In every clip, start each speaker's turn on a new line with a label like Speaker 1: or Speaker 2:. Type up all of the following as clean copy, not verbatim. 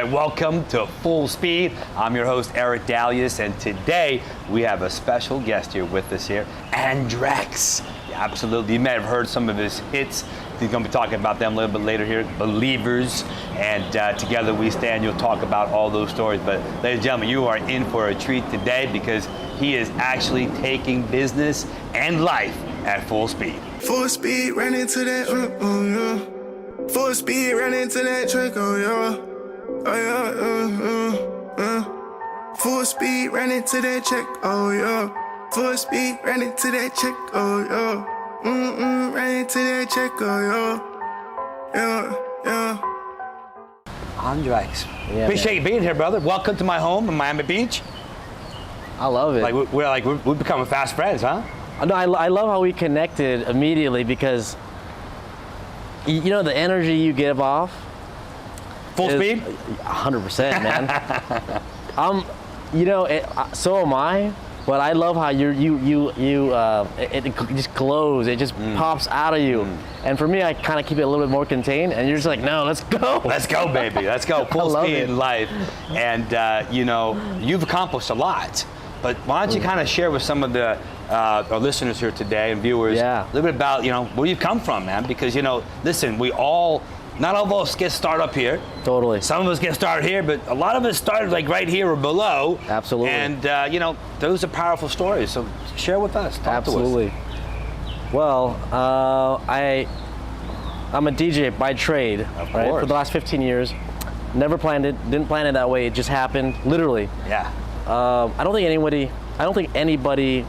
Speaker 1: Welcome to Full Speed. I'm your host, Eric Dalius, and today we have a special guest here with us here, Andr3x. Yeah, absolutely, you may have heard some of his hits. He's going to be talking about them a little bit later here, Believers, and Together We Stand. You'll talk about all those stories, but ladies and gentlemen, you are in for a treat today because he is actually taking business and life at full speed.
Speaker 2: Full speed, ran into that, yeah. Full speed, ran into that trick, oh yeah. Full speed, ran into that check, oh yeah. Full speed, ran into that check, oh yeah. Ran into that check, oh yeah. Yeah.
Speaker 1: Andr3x.
Speaker 3: Yeah,
Speaker 1: appreciate you being here, brother. Welcome to my home in Miami Beach.
Speaker 3: I love it.
Speaker 1: We're becoming fast friends, huh?
Speaker 3: No, I love how we connected immediately because you know the energy you give off.
Speaker 1: Full speed?
Speaker 3: 100%, man. So am I. But I love how it just glows. It just pops out of you. And for me, I kind of keep it a little bit more contained. And you're just like, no, let's go.
Speaker 1: Let's go, baby. Let's go. Full speed in life. And you've accomplished a lot. But why don't you kind of share with some of the our listeners here today and viewers a little bit about where you come from, man? Because listen, not all of us get started up here. Totally. Some of us get started here, but a lot of us started like right here or below.
Speaker 3: Absolutely.
Speaker 1: And those are powerful stories. So share with us. Talk
Speaker 3: Absolutely.
Speaker 1: To us.
Speaker 3: Well, I'm a DJ by trade,
Speaker 1: of
Speaker 3: right?
Speaker 1: course.
Speaker 3: For the last 15 years. Never planned it. Didn't plan it that way. It just happened, literally.
Speaker 1: Yeah.
Speaker 3: I don't think anybody,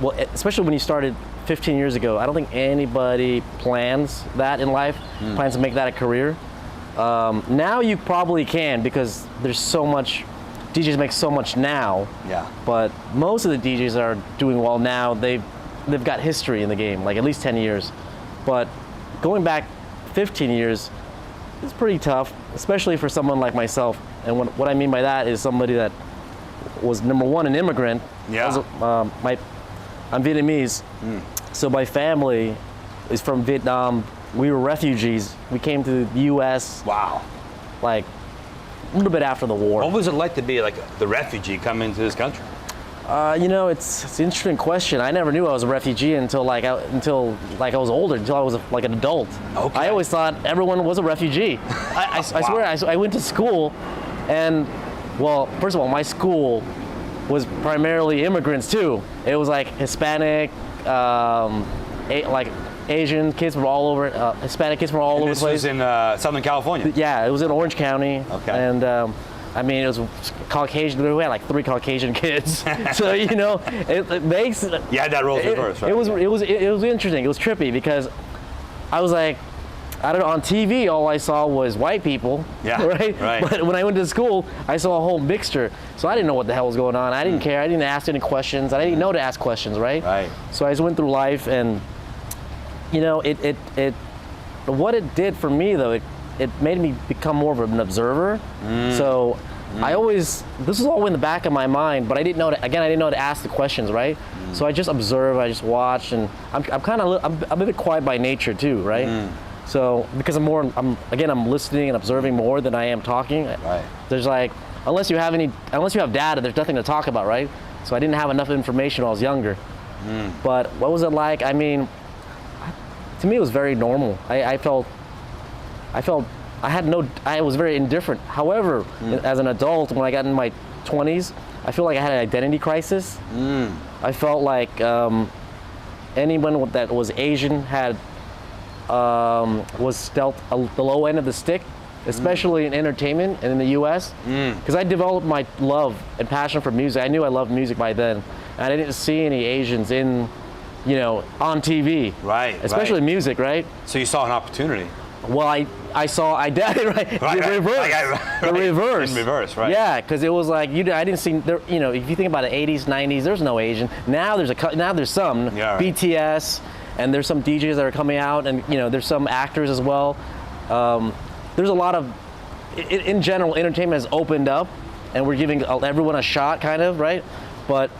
Speaker 3: well, especially when you started 15 years ago, I don't think anybody plans that in life, plans to make that a career. Now you probably can because there's so much, DJs make so much now. Yeah. But most of the DJs that are doing well now, they've got history in the game, like at least 10 years. But going back 15 years, it's pretty tough, especially for someone like myself. And what I mean by that is somebody that was, number one, an immigrant. Yeah. I'm Vietnamese, so my family is from Vietnam. We were refugees. We came to the U.S.
Speaker 1: Wow.
Speaker 3: Like a little bit after the war.
Speaker 1: What was it like to be like the refugee coming into this country?
Speaker 3: It's an interesting question. I never knew I was a refugee until I was older, until I was like an adult. Okay. I always thought everyone was a refugee. I swear, I went to school, and well, first of all, my school was primarily immigrants too. It was like Hispanic, like Asian kids from all over, Hispanic kids from all over the place.
Speaker 1: This was in Southern California?
Speaker 3: Yeah, it was in Orange County.
Speaker 1: Okay.
Speaker 3: And it was Caucasian. We had like 3 Caucasian kids. So it makes.
Speaker 1: You had that role reversed, right?
Speaker 3: It was interesting. It was trippy because I was like, I don't know, on TV, all I saw was white people, right? But when I went to school, I saw a whole mixture. So I didn't know what the hell was going on. I didn't care. I didn't ask any questions. I didn't know to ask questions, right? Right. So I just went through life, and what it did for me though, it made me become more of an observer. So this was all in the back of my mind, but I didn't know I didn't know to ask the questions, right? So I just observed, I just watched, and I'm a bit quiet by nature too, right? So because I'm listening and observing more than I am talking. Right. There's like, unless you have data, there's nothing to talk about, right? So I didn't have enough information when I was younger. But what was it like? I mean, to me it was very normal. I was very indifferent. However, as an adult, when I got in my 20s, I feel like I had an identity crisis. I felt like anyone that was Asian was dealt the low end of the stick, especially in entertainment and in the U.S. Because I developed my love and passion for music. I knew I loved music by then, and I didn't see any Asians on TV. Right. Especially music, right?
Speaker 1: So you saw an opportunity.
Speaker 3: Well, I did it right. The reverse. In reverse, right? Yeah, because it was like I didn't see there. If you think about the 80s, 90s, there's no Asian. Now there's some BTS. And there's some DJs that are coming out, and there's some actors as well. There's a lot of, in general, entertainment has opened up, and we're giving everyone a shot, kind of, right? But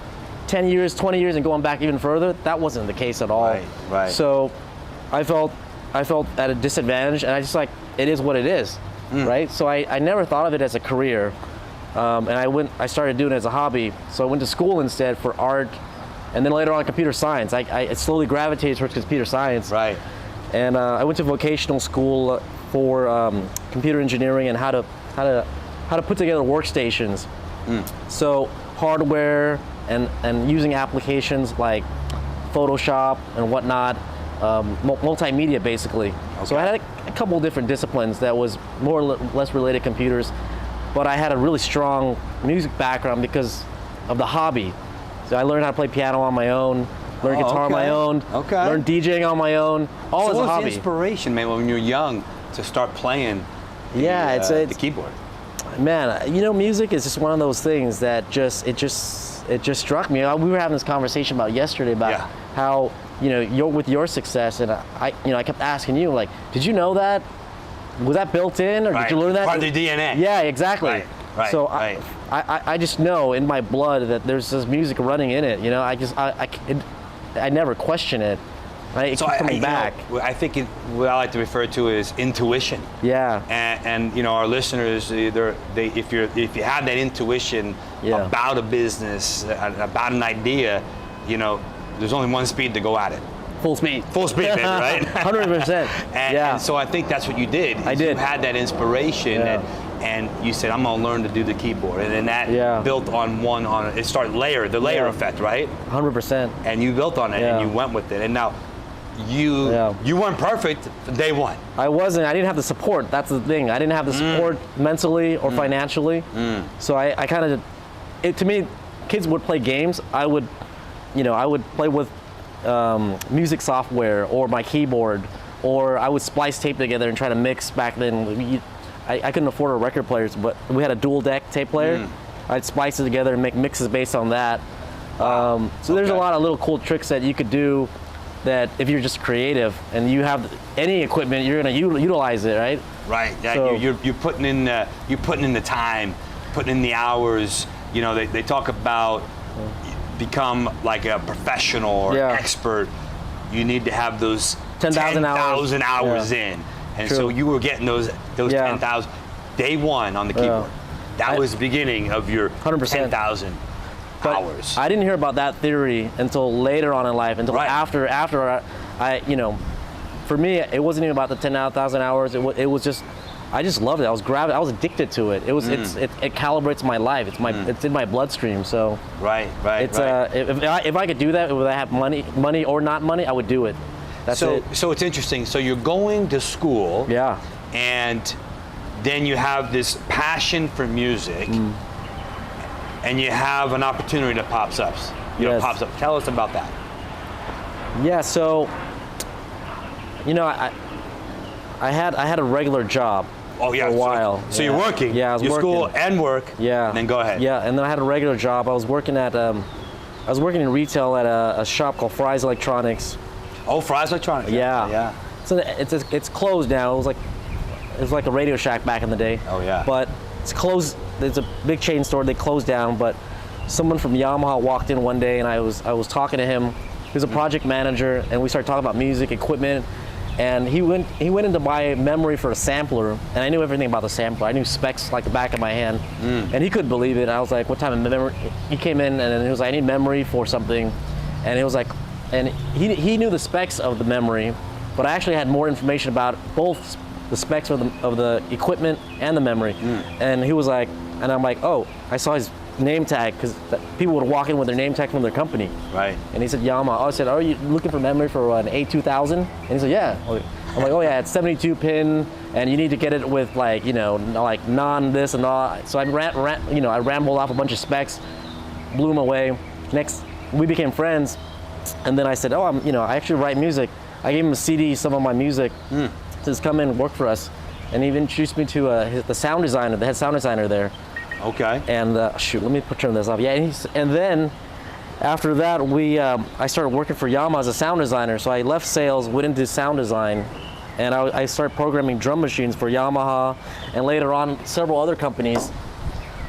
Speaker 3: 10 years, 20 years, and going back even further, that wasn't the case at all. Right. So I felt at a disadvantage, and I just like, it is what it is. right? So I never thought of it as a career, and I started doing it as a hobby. So I went to school instead for art, and then later on computer science. I slowly gravitated towards computer science.
Speaker 1: Right.
Speaker 3: And I went to vocational school for computer engineering and how to put together workstations. So hardware and using applications like Photoshop and whatnot, multimedia basically. Okay. So I had a couple of different disciplines that was more or less related to computers, but I had a really strong music background because of the hobby. So I learned how to play piano on my own, learned guitar on my own, learned DJing on my own, all as a hobby. So
Speaker 1: what was the inspiration, man, when you were young to start playing the keyboard?
Speaker 3: Man, you know, music is just one of those things that it just struck me. We were having this conversation about yesterday about how, you know, with your success, and I kept asking you, like, did you know that? Was that built in, or did you learn that?
Speaker 1: Part of the DNA.
Speaker 3: Yeah, exactly.
Speaker 1: Right.
Speaker 3: So I just know in my blood that there's this music running in it. You know, I never question it. Right? It keeps coming back.
Speaker 1: I think what I like to refer to is intuition.
Speaker 3: Yeah.
Speaker 1: And you know, our listeners, if you have that intuition about a business, about an idea, you know, there's only one speed to go at it.
Speaker 3: Full speed.
Speaker 1: Full speed, baby, right?
Speaker 3: 100%.
Speaker 1: And so I think that's what you did.
Speaker 3: I did.
Speaker 1: You had that inspiration, and you said, I'm gonna learn to do the keyboard, and then that built on it started the layer effect, right?
Speaker 3: 100%.
Speaker 1: And you built on it, and you went with it, and now. You weren't perfect day one.
Speaker 3: I wasn't. I didn't have the support. That's the thing. I didn't have the support mentally or financially. So I kind of, to me, kids would play games. I would play with music software or my keyboard, or I would splice tape together and try to mix. Back then, I couldn't afford a record player, but we had a dual deck tape player. I'd splice it together and make mixes based on that. So there's a lot of little cool tricks that you could do. That if you're just creative and you have any equipment, you're gonna utilize it, right?
Speaker 1: Right. Yeah. So, you're putting in the time, putting in the hours. You know, they talk about become like a professional or expert. You need to have those 10,000 hours in, and so you were getting those 10,000 day one on the keyboard. That was the beginning of your 10,000. hours.
Speaker 3: I didn't hear about that theory until later on in life, until after I, you know, for me, it wasn't even about the 10,000 hours. It was just, I just loved it. I was addicted to it. It was, it calibrates my life. It's in my bloodstream. So if I could do that, would I have money or not money, I would do it. That's it.
Speaker 1: So it's interesting. So you're going to school.
Speaker 3: Yeah.
Speaker 1: And then you have this passion for music. And you have an opportunity that pops up. Pops up. Tell us about that.
Speaker 3: Yeah, so, you know, I had a regular job for a while.
Speaker 1: So you're working.
Speaker 3: Yeah, I was working.
Speaker 1: School and work.
Speaker 3: Yeah.
Speaker 1: And then go ahead.
Speaker 3: Yeah, and then I had a regular job. I was working in retail at a shop called Fry's Electronics.
Speaker 1: Oh, Fry's Electronics.
Speaker 3: Yeah. So it's closed now. It was like a Radio Shack back in the day.
Speaker 1: Oh yeah.
Speaker 3: But it's closed. It's a big chain store. They closed down, but someone from Yamaha walked in one day, and I was talking to him. He was a project manager, and we started talking about music equipment. And he went in to buy a memory for a sampler, and I knew everything about the sampler. I knew specs like the back of my hand, and he couldn't believe it. And I was like, "What type of memory?" He came in, and he was like, "I need memory for something," and he was like, and he knew the specs of the memory, but I actually had more information about both the specs of the equipment and the memory. And he was like, and I'm like, oh, I saw his name tag, because people would walk in with their name tag from their company.
Speaker 1: Right.
Speaker 3: And he said, Yamaha. I said, are you looking for memory for an A2000? And he said, yeah. I'm like, oh yeah, it's 72 pin, and you need to get it with like, you know, like non this and all. So I rambled off a bunch of specs, blew him away. Next, we became friends, and then I said, oh, I actually write music. I gave him a CD, some of my music. Says, come in and work for us. And he introduced me to the sound designer, the head sound designer there.
Speaker 1: Okay.
Speaker 3: And shoot, let me turn this off. Yeah, and then after that, I started working for Yamaha as a sound designer. So I left sales, went into sound design, and I started programming drum machines for Yamaha, and later on several other companies.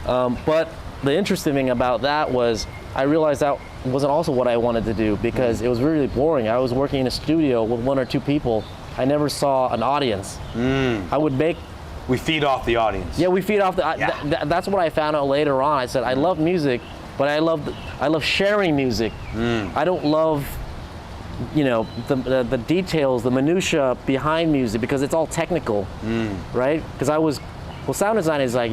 Speaker 3: But the interesting thing about that was I realized that wasn't also what I wanted to do, because it was really boring. I was working in a studio with one or two people. I never saw an audience. I would make
Speaker 1: we feed off the audience.
Speaker 3: Yeah, we feed off the.
Speaker 1: Yeah.
Speaker 3: That's what I found out later on. I said I love music, but I love sharing music. I don't love, you know, the details, the minutia behind music, because it's all technical, right? Because sound design is like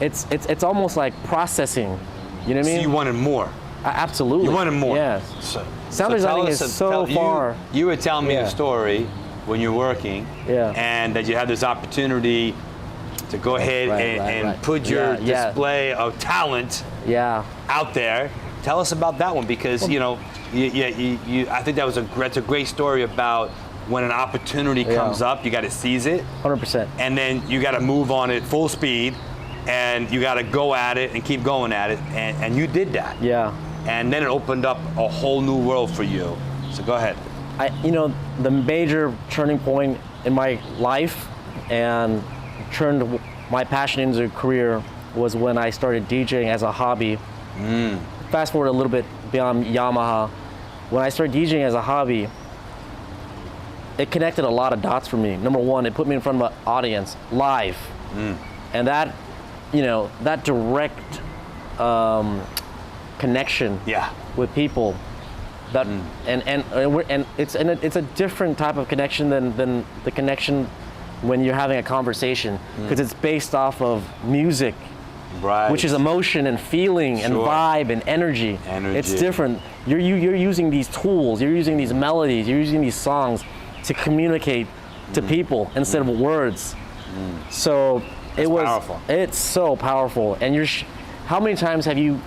Speaker 3: it's almost like processing. You know what I mean?
Speaker 1: So you wanted more.
Speaker 3: Absolutely.
Speaker 1: You wanted more.
Speaker 3: Yes. Sound designing is so far.
Speaker 1: You were telling me a story when you're working, and that you had this opportunity to go ahead and put your display of talent out there. Tell us about that one, because you know, I think that's a great story about when an opportunity comes up, you got to seize it.
Speaker 3: 100%.
Speaker 1: And then you got to move on it full speed, and you got to go at it and keep going at it, and you did that.
Speaker 3: Yeah.
Speaker 1: And then it opened up a whole new world for you. So go ahead.
Speaker 3: You know, the major turning point in my life and turned my passion into a career was when I started DJing as a hobby. Fast forward a little bit beyond Yamaha. When I started DJing as a hobby, it connected a lot of dots for me. Number one, it put me in front of an audience live. And that, you know, that direct connection with people, that and it's a different type of connection than the connection when you're having a conversation, because it's based off of music, which is emotion and feeling and vibe and energy. It's different. You're using these tools, you're using these melodies, you're using these songs to communicate to people instead of words. So it's so powerful. And how many times have you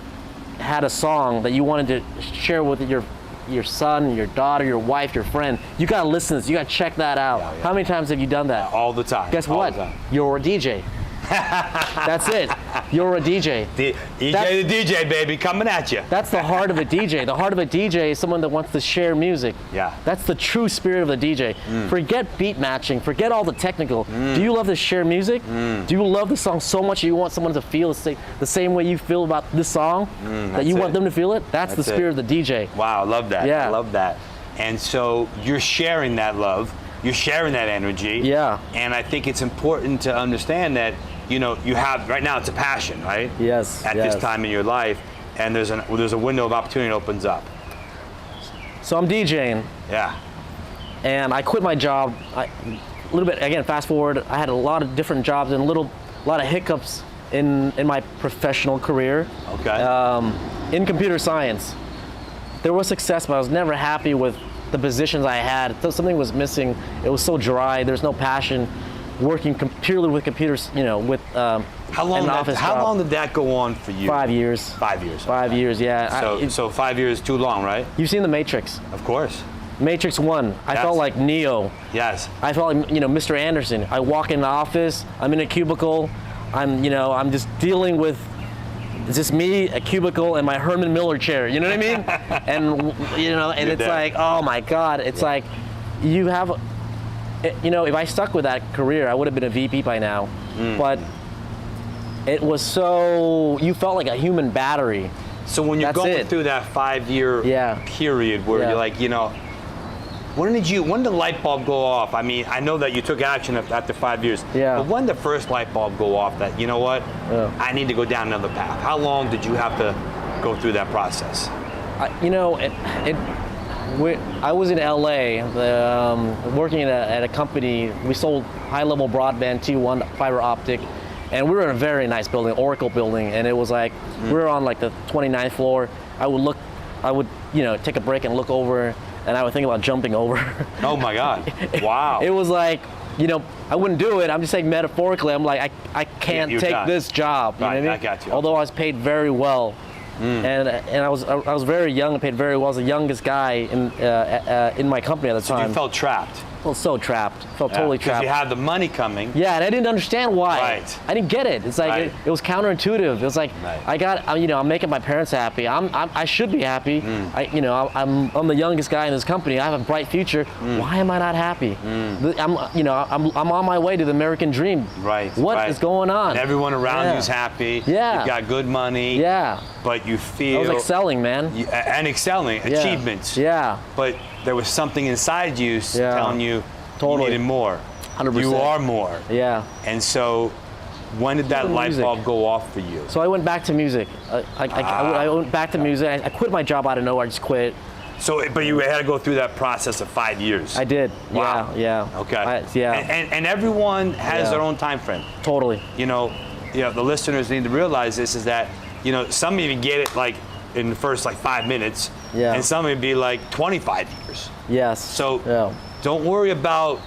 Speaker 3: had a song that you wanted to share with your son, your daughter, your wife, your friend? You gotta listen to this, you gotta check that out. How many times have you done that?
Speaker 1: All the time.
Speaker 3: Guess what? You're a DJ. That's it. You're a DJ.
Speaker 1: The DJ, baby, coming at you.
Speaker 3: That's the heart of a DJ. The heart of a DJ is someone that wants to share music.
Speaker 1: Yeah.
Speaker 3: That's the true spirit of the DJ. Forget beat matching. Forget all the technical. Do you love to share music? Do you love the song so much you want someone to feel the same way you feel about this song? That you want them to feel it? That's the spirit of the DJ.
Speaker 1: Wow, I love that.
Speaker 3: Yeah.
Speaker 1: I love that. And so you're sharing that love. You're sharing that energy.
Speaker 3: Yeah.
Speaker 1: And I think it's important to understand that, you know, you have, right now it's a passion, right?
Speaker 3: Yes.
Speaker 1: At this time in your life, and there's a window of opportunity that opens up.
Speaker 3: So I'm DJing.
Speaker 1: Yeah.
Speaker 3: And I quit my job. A little bit, again, fast forward, I had a lot of different jobs and a lot of hiccups in my professional career.
Speaker 1: Okay.
Speaker 3: In computer science. There was success, but I was never happy with the positions I had. Something was missing. It was so dry. There's no passion. Working purely with computers, you know, with
Speaker 1: How long did that go on for you?
Speaker 3: 5 years.
Speaker 1: 5 years.
Speaker 3: 5 years, yeah.
Speaker 1: So 5 years too long, right?
Speaker 3: You've seen The Matrix.
Speaker 1: Of course.
Speaker 3: Matrix 1. I felt like Neo.
Speaker 1: Yes.
Speaker 3: I felt like, you know, Mr. Anderson. I walk in the office. I'm in a cubicle. I'm just dealing with. It's just me, a cubicle, and my Herman Miller chair. You know what I mean? And you know, and it's like, oh my God! It's like, you have. You know, if I stuck with that career, I would have been a VP by now. But it was so, you felt like a human battery.
Speaker 1: So when you're going through that 5 year period where you're like, you know, when did the light bulb go off? I mean, I know that you took action after 5 years.
Speaker 3: Yeah.
Speaker 1: But when did the first light bulb go off that, you know what, I need to go down another path? How long did you have to go through that process?
Speaker 3: You know, I was in LA working at a company. We sold high-level broadband T1 fiber optic, and we were in a very nice building, Oracle building, and it was like we were on like the 29th floor. I would you know, take a break and look over, and I would think about jumping over. Oh my God! Wow. It was like, you know, I wouldn't do it. I'm just saying metaphorically. I'm like, I can't take this job. You know what I mean?
Speaker 1: I got you.
Speaker 3: Although I was paid very well. And I was very young and paid very well. I was the youngest guy in my company at the time.
Speaker 1: So you felt trapped.
Speaker 3: I felt so trapped. Felt totally trapped.
Speaker 1: Because you had the money coming.
Speaker 3: Yeah, and I didn't understand why.
Speaker 1: Right.
Speaker 3: I didn't get it. It's like it was counterintuitive. It was like I'm making my parents happy. I should be happy. I'm the youngest guy in this company. I have a bright future. Why am I not happy? I'm on my way to the American dream.
Speaker 1: Right.
Speaker 3: What is going on?
Speaker 1: And everyone around you's happy.
Speaker 3: Yeah.
Speaker 1: You've got good money.
Speaker 3: Yeah.
Speaker 1: But you feel.
Speaker 3: I was excelling, man.
Speaker 1: And excelling, achievements.
Speaker 3: Yeah.
Speaker 1: But there was something inside you telling you you needed more.
Speaker 3: 100%.
Speaker 1: You are more.
Speaker 3: Yeah.
Speaker 1: And so, when did that light
Speaker 3: Music.
Speaker 1: bulb go off for you?
Speaker 3: So I went back to music. I went back to music. I quit my job out of nowhere. I just quit.
Speaker 1: So, but you had to go through that process of 5 years.
Speaker 3: I did.
Speaker 1: Wow.
Speaker 3: Yeah.
Speaker 1: Okay.
Speaker 3: Yeah.
Speaker 1: And everyone has their own time frame.
Speaker 3: Totally.
Speaker 1: You know, the listeners need to realize this is that, some even get it like in the first like 5 minutes.
Speaker 3: Yeah.
Speaker 1: And some would be like 25 years.
Speaker 3: Yes.
Speaker 1: So don't worry about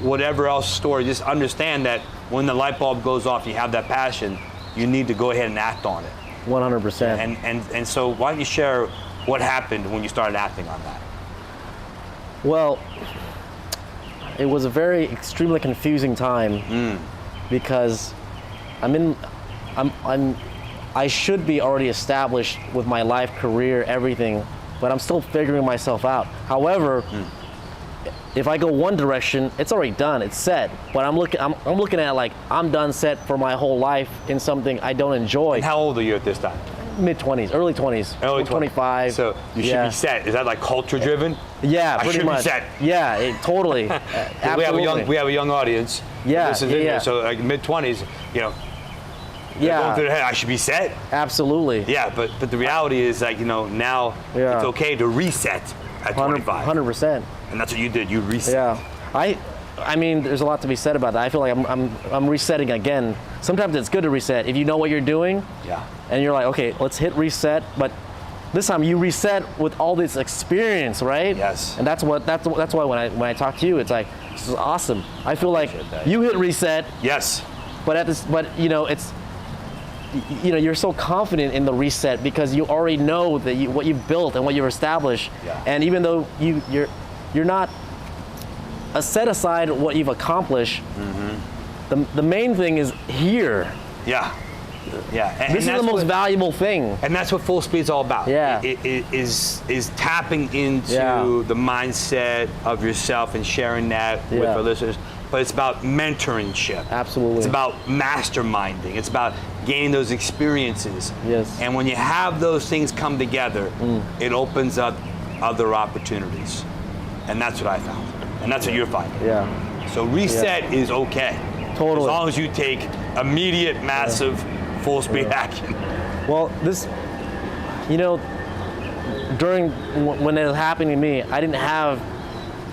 Speaker 1: whatever else story. Just understand that when the light bulb goes off, you have that passion, you need to go ahead and act on it.
Speaker 3: 100%.
Speaker 1: And so why don't you share what happened when you started acting on that?
Speaker 3: Well, it was a very extremely confusing time because I should be already established with my life, career, everything, but I'm still figuring myself out. However, if I go one direction, it's already done, it's set. But I'm looking at like I'm done set for my whole life in something I don't enjoy.
Speaker 1: And how old are you at this time?
Speaker 3: Mid-20s, early 20s.
Speaker 1: Early
Speaker 3: 25.
Speaker 1: So you should be set. Is that like culture driven?
Speaker 3: Yeah, pretty much.
Speaker 1: I should be set.
Speaker 3: Yeah, totally. Absolutely.
Speaker 1: We have a young audience.
Speaker 3: Yeah,
Speaker 1: This is in there. So like mid-20s, going through their head, I should be set.
Speaker 3: Absolutely.
Speaker 1: Yeah, but the reality is like, now it's okay to reset at 25.
Speaker 3: 100%.
Speaker 1: And that's what you did. You reset.
Speaker 3: Yeah. I mean, there's a lot to be said about that. I feel like I'm resetting again. Sometimes it's good to reset if you know what you're doing. Yeah. And you're like, okay, let's hit reset. But this time you reset with all this experience, right?
Speaker 1: Yes.
Speaker 3: And that's why when I talk to you, it's like, this is awesome. I feel like you hit reset.
Speaker 1: Yes.
Speaker 3: But you're so confident in the reset because you already know that what you've built and what you've established. Yeah. And even though you're not set aside what you've accomplished, the main thing is here.
Speaker 1: Yeah. Yeah.
Speaker 3: This is the most valuable thing.
Speaker 1: And that's what Full Speed's all about.
Speaker 3: Yeah.
Speaker 1: It is tapping into the mindset of yourself and sharing that with our listeners. But it's about mentorship.
Speaker 3: Absolutely.
Speaker 1: It's about masterminding. It's about gaining those experiences.
Speaker 3: Yes.
Speaker 1: And when you have those things come together, it opens up other opportunities. And that's what I found. And that's what you're finding. Yeah. So reset is okay.
Speaker 3: Totally.
Speaker 1: As long as you take immediate, massive, full speed action.
Speaker 3: Well, during when it was happening to me, I didn't have.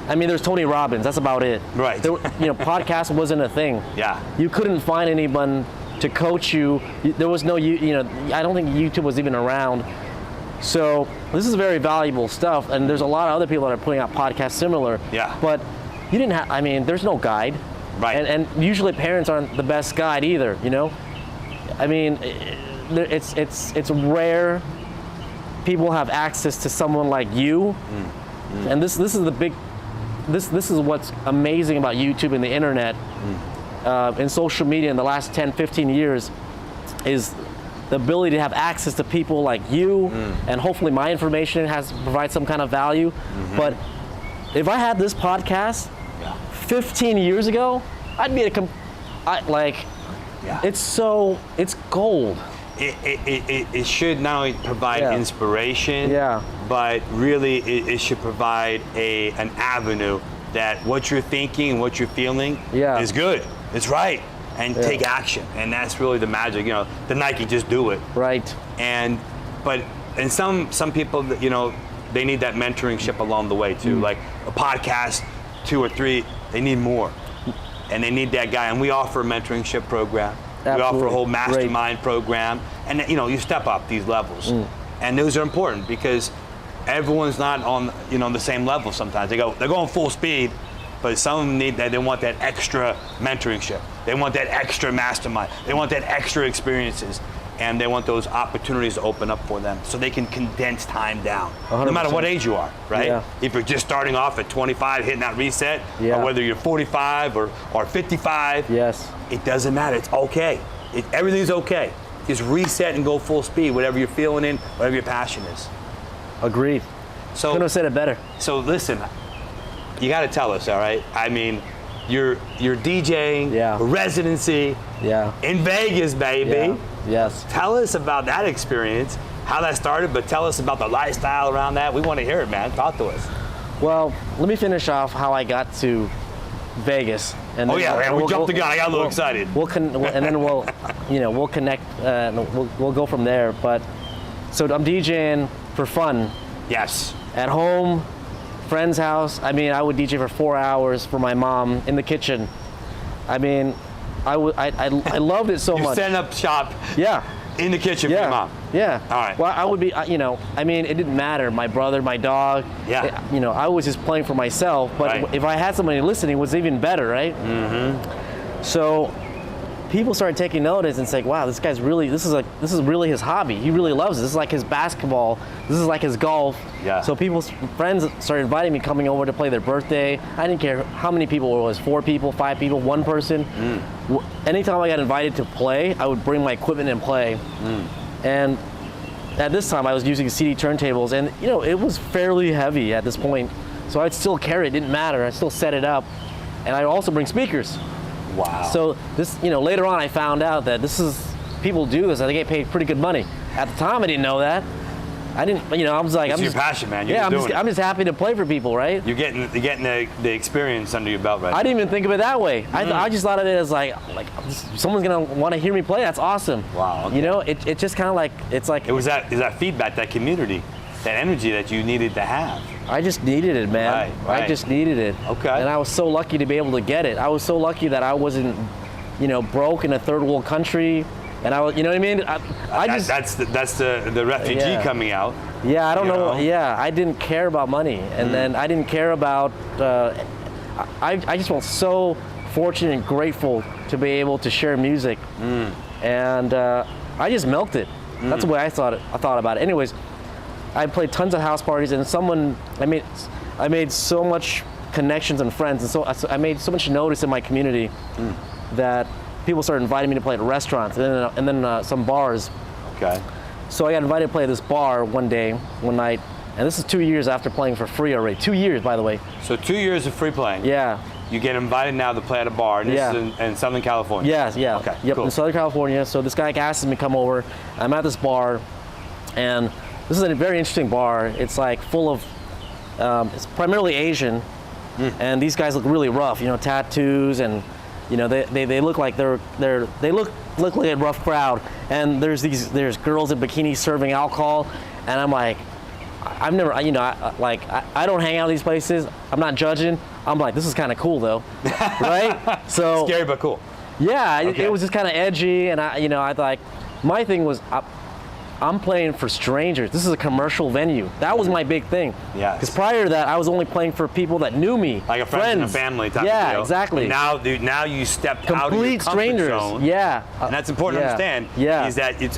Speaker 3: There's Tony Robbins. That's about it.
Speaker 1: Right.
Speaker 3: Podcast wasn't a thing.
Speaker 1: Yeah.
Speaker 3: You couldn't find anyone to coach you. There was no, I don't think YouTube was even around. So this is very valuable stuff, and there's a lot of other people that are putting out podcasts similar. Yeah. But you didn't have. There's no guide. Right. And usually parents aren't the best guide either. It's rare people have access to someone like you, and this is the big. This is what's amazing about YouTube and the internet and social media in the last 10, 15 years is the ability to have access to people like you, and hopefully my information provides some kind of value. But if I had this podcast 15 years ago, I'd be it's gold.
Speaker 1: It should not only provide inspiration, but really it should provide an avenue that what you're thinking and what you're feeling is good. It's right. And take action. And that's really the magic. The Nike, just do it.
Speaker 3: Right.
Speaker 1: And some people, they need that mentoringship along the way too. Like a podcast, 2 or 3, they need more. And they need that guy. And we offer a mentoringship program. Absolutely. We offer a whole mastermind program. And you step up these levels. And those are important because everyone's not on the same level sometimes. They're going full speed, but some of them need that. They want that extra mentoringship. They want that extra mastermind. They want that extra experiences. And they want those opportunities to open up for them so they can condense time down. 100%. No matter what age you are, right? Yeah. If you're just starting off at 25, hitting that reset, or whether you're 45 or 55, it doesn't matter. It's okay. Everything's okay. Just reset and go full speed, whatever you're feeling in, whatever your passion is.
Speaker 3: Agreed. So couldn't have said it better.
Speaker 1: So listen, you got to tell us, all right? You're DJing, Residency, in Vegas, baby.
Speaker 3: Yeah. Yes.
Speaker 1: Tell us about that experience, how that started, but tell us about the lifestyle around that. We want to hear it, man. Talk to us.
Speaker 3: Well, let me finish off how I got to Vegas. And
Speaker 1: Oh
Speaker 3: then,
Speaker 1: yeah, man, we jumped the gun. I got a little excited.
Speaker 3: And then we'll connect. We'll go from there. But so I'm DJing for fun.
Speaker 1: Yes.
Speaker 3: At home, friend's house. I mean, I would DJ for 4 hours for my mom in the kitchen. I mean, I loved it so much.
Speaker 1: You setting up shop.
Speaker 3: Yeah.
Speaker 1: In the kitchen for your mom.
Speaker 3: Yeah.
Speaker 1: All right.
Speaker 3: Well, I would be, I mean, it didn't matter. My brother, my dog.
Speaker 1: Yeah.
Speaker 3: I was just playing for myself. But
Speaker 1: right.
Speaker 3: if I had somebody listening, it was even better, right? Mm-hmm. So people started taking notice and saying, "Wow, this guy's really. This is really his hobby. He really loves it. This is like his basketball. This is like his golf."
Speaker 1: Yeah.
Speaker 3: So friends started inviting me, coming over to play their birthday. I didn't care how many people it was. 4 people, 5 people, 1 person. Anytime I got invited to play, I would bring my equipment and play. And at this time, I was using CD turntables, and it was fairly heavy at this point. So I'd still carry it. Didn't matter. I still set it up, and I'd also bring speakers.
Speaker 1: Wow.
Speaker 3: So this, later on, I found out that people do this, and they get paid pretty good money. At the time, I didn't know that. I didn't, I was like,
Speaker 1: it's your passion, man.
Speaker 3: I'm just happy to play for people, right?
Speaker 1: You're getting the experience under your belt, right?
Speaker 3: I didn't even think of it that way. I just thought of it as like someone's gonna want to hear me play. That's awesome.
Speaker 1: Wow. Okay.
Speaker 3: It just kind of like it's like.
Speaker 1: It was that feedback, that community, that energy that you needed to have.
Speaker 3: I just needed it, man.
Speaker 1: Right.
Speaker 3: I just needed it.
Speaker 1: Okay.
Speaker 3: And I was so lucky to be able to get it. I was so lucky that I wasn't, broke in a third world country. And I was, you know what I mean?
Speaker 1: That's the refugee coming out.
Speaker 3: Yeah, I don't know. Yeah, I didn't care about money, and then I didn't care about. I just felt so fortunate and grateful to be able to share music, and I just milked it. That's the way I thought about it. Anyways, I played tons of house parties, and I made so much connections and friends, and so I made so much notice in my community that people started inviting me to play at restaurants and then some bars.
Speaker 1: Okay.
Speaker 3: So I got invited to play at this bar one night, and this is 2 years after playing for free already. 2 years, by the way.
Speaker 1: So 2 years of free playing.
Speaker 3: Yeah.
Speaker 1: You get invited now to play at a bar, and this is in Southern California.
Speaker 3: Yeah.
Speaker 1: Okay,
Speaker 3: yep,
Speaker 1: cool.
Speaker 3: in Southern California. So this guy asks me to come over. I'm at this bar, and this is a very interesting bar. It's like full of, it's primarily Asian, and these guys look really rough. Tattoos and. They look like they look like a rough crowd, and there's girls in bikinis serving alcohol, and I'm like, I've never, I don't hang out in these places. I'm not judging. I'm like, this is kind of cool though, right? So
Speaker 1: scary but cool.
Speaker 3: Yeah,
Speaker 1: okay.
Speaker 3: It was just kind of edgy, and I thought, my thing was, I'm playing for strangers. This is a commercial venue. That was my big thing.
Speaker 1: Yeah.
Speaker 3: Because prior to that, I was only playing for people that knew me.
Speaker 1: Like a friend and a family type of deal.
Speaker 3: Yeah, exactly.
Speaker 1: But now you stepped out of your
Speaker 3: complete
Speaker 1: comfort
Speaker 3: strangers.
Speaker 1: zone.
Speaker 3: Yeah.
Speaker 1: And that's important to understand.
Speaker 3: Yeah.
Speaker 1: Is that it's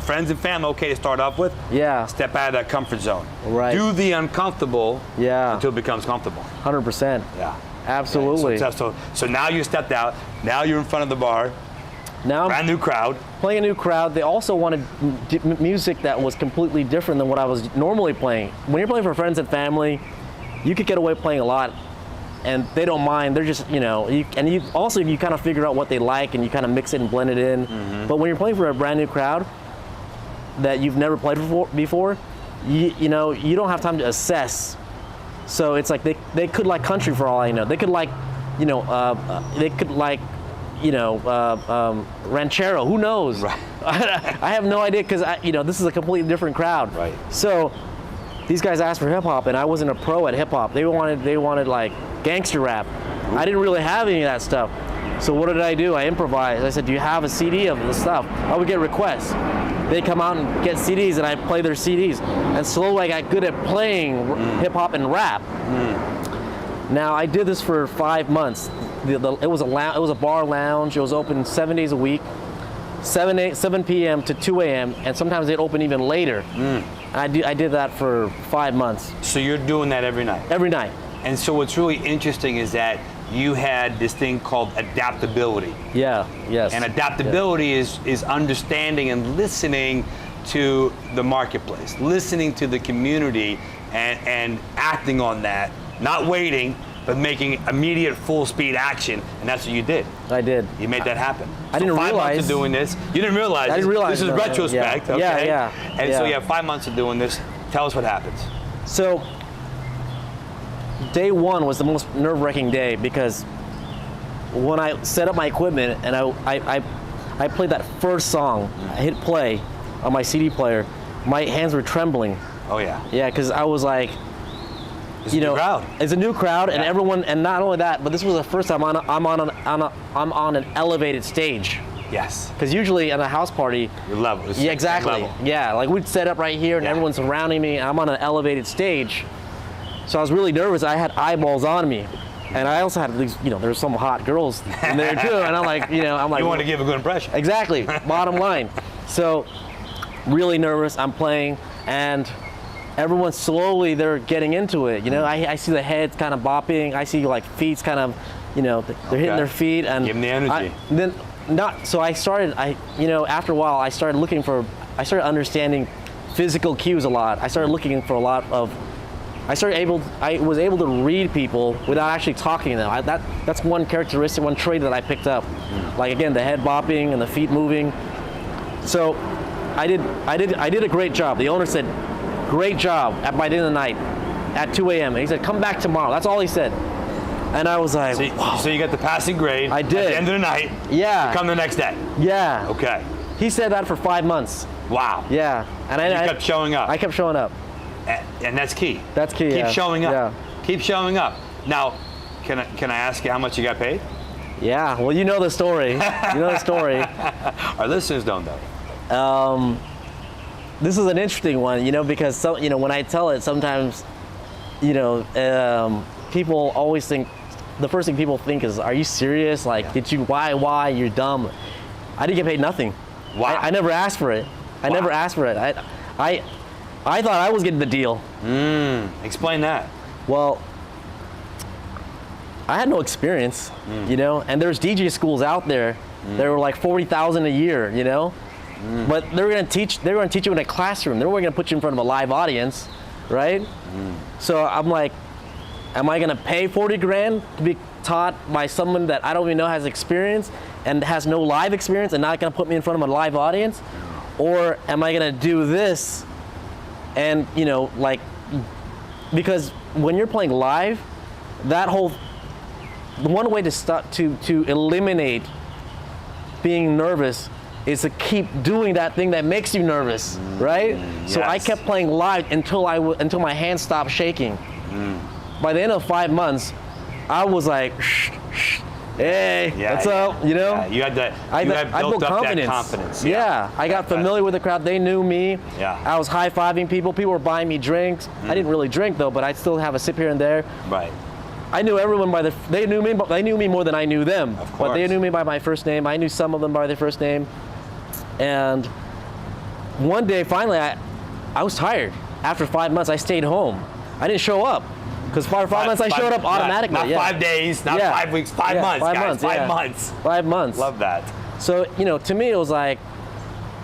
Speaker 1: friends and family okay to start off with.
Speaker 3: Yeah.
Speaker 1: Step out of that comfort zone.
Speaker 3: Right.
Speaker 1: Do the uncomfortable.
Speaker 3: Yeah.
Speaker 1: Until it becomes comfortable.
Speaker 3: 100%.
Speaker 1: Yeah.
Speaker 3: Absolutely.
Speaker 1: Okay. So now you stepped out. Now you're in front of the bar.
Speaker 3: Now
Speaker 1: brand new crowd.
Speaker 3: Playing a new crowd. They also wanted music that was completely different than what I was normally playing. When you're playing for friends and family, you could get away playing a lot, and they don't mind. They're just, you kind of figure out what they like, and you kind of mix it and blend it in. Mm-hmm. But when you're playing for a brand new crowd that you've never played before, you don't have time to assess. So it's like they could like country for all I know. They could like, ranchero, who knows?
Speaker 1: Right.
Speaker 3: I have no idea, because this is a completely different crowd.
Speaker 1: Right.
Speaker 3: So these guys asked for hip hop, and I wasn't a pro at hip hop. They wanted like gangster rap. I didn't really have any of that stuff. So what did I do? I improvised. I said, do you have a CD of the stuff? I would get requests. They'd come out and get CDs, and I'd play their CDs. And slowly I got good at playing hip hop and rap. Now I did this for 5 months. It was a bar lounge. It was open 7 days a week, 7 p.m. to 2 a.m. and sometimes they'd open even later. I did that for 5 months.
Speaker 1: So you're doing that every night?
Speaker 3: Every night.
Speaker 1: And so what's really interesting is that you had this thing called adaptability.
Speaker 3: Yeah. Yes.
Speaker 1: And adaptability is understanding and listening to the marketplace, listening to the community, and acting on that, not waiting, but making immediate full speed action, and that's what you did.
Speaker 3: I did.
Speaker 1: You made that happen.
Speaker 3: I didn't realize.
Speaker 1: 5 months of doing this. You didn't realize.
Speaker 3: I didn't realize.
Speaker 1: This is retrospect.
Speaker 3: Yeah.
Speaker 1: Okay?
Speaker 3: Yeah.
Speaker 1: And so you have 5 months of doing this. Tell us what happens.
Speaker 3: So day one was the most nerve-wracking day, because when I set up my equipment and I played that first song, I hit play on my CD player, my hands were trembling.
Speaker 1: Oh yeah.
Speaker 3: Yeah, because I was like,
Speaker 1: It's a new crowd.
Speaker 3: It's a new crowd, and
Speaker 1: Yeah.
Speaker 3: everyone, and not only that, but this was the first time I'm on an elevated stage.
Speaker 1: Yes.
Speaker 3: Because usually at a house party,
Speaker 1: Your level.
Speaker 3: yeah, exactly.
Speaker 1: Level.
Speaker 3: Yeah, like we'd set up right here, and
Speaker 1: Yeah.
Speaker 3: everyone's surrounding me, and I'm on an elevated stage. So I was really nervous. I had eyeballs on me, and I also had these, there were some hot girls in there too, and I'm like, I'm like,
Speaker 1: You want to give a good impression.
Speaker 3: exactly. Bottom line. So really nervous. I'm playing, and everyone slowly they're getting into it. I see the heads kind of bopping. I see like feet kind of, they're hitting their feet, and
Speaker 1: give them the energy.
Speaker 3: So I started. After a while, I started understanding physical cues a lot. I started looking for a lot of. I was able to read people without actually talking to them. That's one characteristic, one trait that I picked up. Like again, the head bopping and the feet moving. So I did a great job. The owner said, "Great job." By the end of the night, at 2 a.m. And he said, "Come back tomorrow." That's all he said. And I was like,
Speaker 1: So you got the passing grade.
Speaker 3: I did.
Speaker 1: At the end of the night.
Speaker 3: Yeah.
Speaker 1: Come the next day.
Speaker 3: Yeah.
Speaker 1: Okay.
Speaker 3: He said that for 5 months.
Speaker 1: Wow.
Speaker 3: Yeah. And
Speaker 1: You kept showing up.
Speaker 3: I kept showing up.
Speaker 1: And that's key.
Speaker 3: That's key.
Speaker 1: Keep
Speaker 3: yeah.
Speaker 1: showing up.
Speaker 3: Yeah.
Speaker 1: Keep showing up. Now, can I ask you how much you got paid?
Speaker 3: Yeah. Well, you know the story. You know the story.
Speaker 1: Our listeners don't know.
Speaker 3: This is an interesting one, because when I tell it, sometimes, people always think, the first thing people think is, "Are you serious? Like, why? You're dumb." I didn't get paid nothing.
Speaker 1: Wow.
Speaker 3: I never asked for it. I never asked for it. I thought I was getting the deal.
Speaker 1: Explain that.
Speaker 3: Well, I had no experience, and there's DJ schools out there that were like $40,000 a year, but they're gonna teach you in a classroom. They weren't gonna put you in front of a live audience, right? So I'm like, am I gonna pay 40 grand to be taught by someone that I don't even know has experience and has no live experience and not gonna put me in front of a live audience? Or am I gonna do this and, because when you're playing live, the one way to eliminate being nervous is to keep doing that thing that makes you nervous, right? So I kept playing live until my hands stopped shaking. By the end of 5 months, I was like, hey, what's up?
Speaker 1: Yeah. You had
Speaker 3: I
Speaker 1: built
Speaker 3: built
Speaker 1: up
Speaker 3: confidence.
Speaker 1: that confidence.
Speaker 3: Yeah. I got familiar with the crowd. They knew me.
Speaker 1: Yeah.
Speaker 3: I was high-fiving people. People were buying me drinks. I didn't really drink though, but I'd still have a sip here and there.
Speaker 1: Right.
Speaker 3: I knew everyone they knew me, but they knew me more than I knew them.
Speaker 1: Of course.
Speaker 3: But they knew me by my first name. I knew some of them by their first name. And one day, finally, I was tired. After 5 months, I stayed home. I didn't show up. Because for 5 months, I showed up automatically.
Speaker 1: Not 5 days, not 5 weeks, 5 months,
Speaker 3: 5
Speaker 1: guys.
Speaker 3: months,
Speaker 1: 5 months.
Speaker 3: 5 months.
Speaker 1: Love that.
Speaker 3: So, to me, it was like,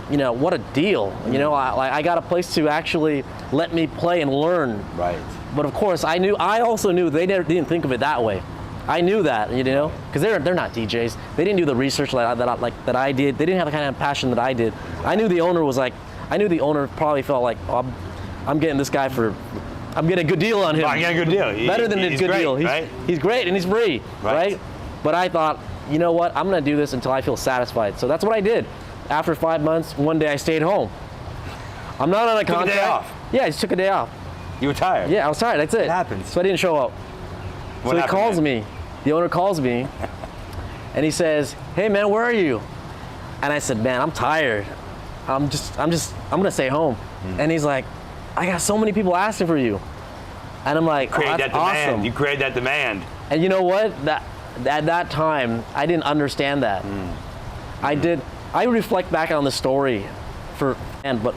Speaker 3: what a deal. I got a place to actually let me play and learn.
Speaker 1: Right.
Speaker 3: But of course, I also knew they didn't think of it that way. I knew that, because they're not DJs. They didn't do the research that I did. They didn't have the kind of passion that I did. I knew the owner probably felt like, oh, I'm getting this guy I'm getting a good deal on him.
Speaker 1: I got a good deal.
Speaker 3: Better than a good
Speaker 1: great,
Speaker 3: deal.
Speaker 1: Right?
Speaker 3: He's great and he's free, right? But I thought, you know what? I'm going to do this until I feel satisfied. So that's what I did. After 5 months, one day I stayed home. I'm not on a contract.
Speaker 1: Took a day off.
Speaker 3: Yeah, I just took a day off.
Speaker 1: You were tired.
Speaker 3: Yeah, I was tired. That's it.
Speaker 1: It happens.
Speaker 3: So I didn't show up. So he calls me. The owner calls me, and he says, "Hey man, where are you?" And I said, "Man, I'm tired. I'm gonna stay home." And he's like, "I got so many people asking for you." And I'm like,
Speaker 1: Create
Speaker 3: that's
Speaker 1: that demand.
Speaker 3: awesome.
Speaker 1: You create that demand.
Speaker 3: And you know what? At that time, I didn't understand that. I reflect back on the story but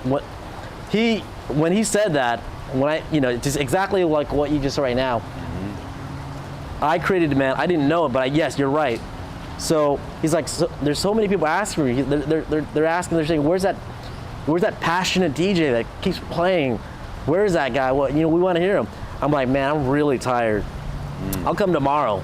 Speaker 3: when he said that, just exactly like what you just said right now, I created demand. I didn't know it, but yes, you're right. So he's like, there's so many people asking for you. They're asking, they're saying, where's that passionate DJ that keeps playing? Where is that guy? Well, we want to hear him. I'm like, man, I'm really tired. I'll come tomorrow.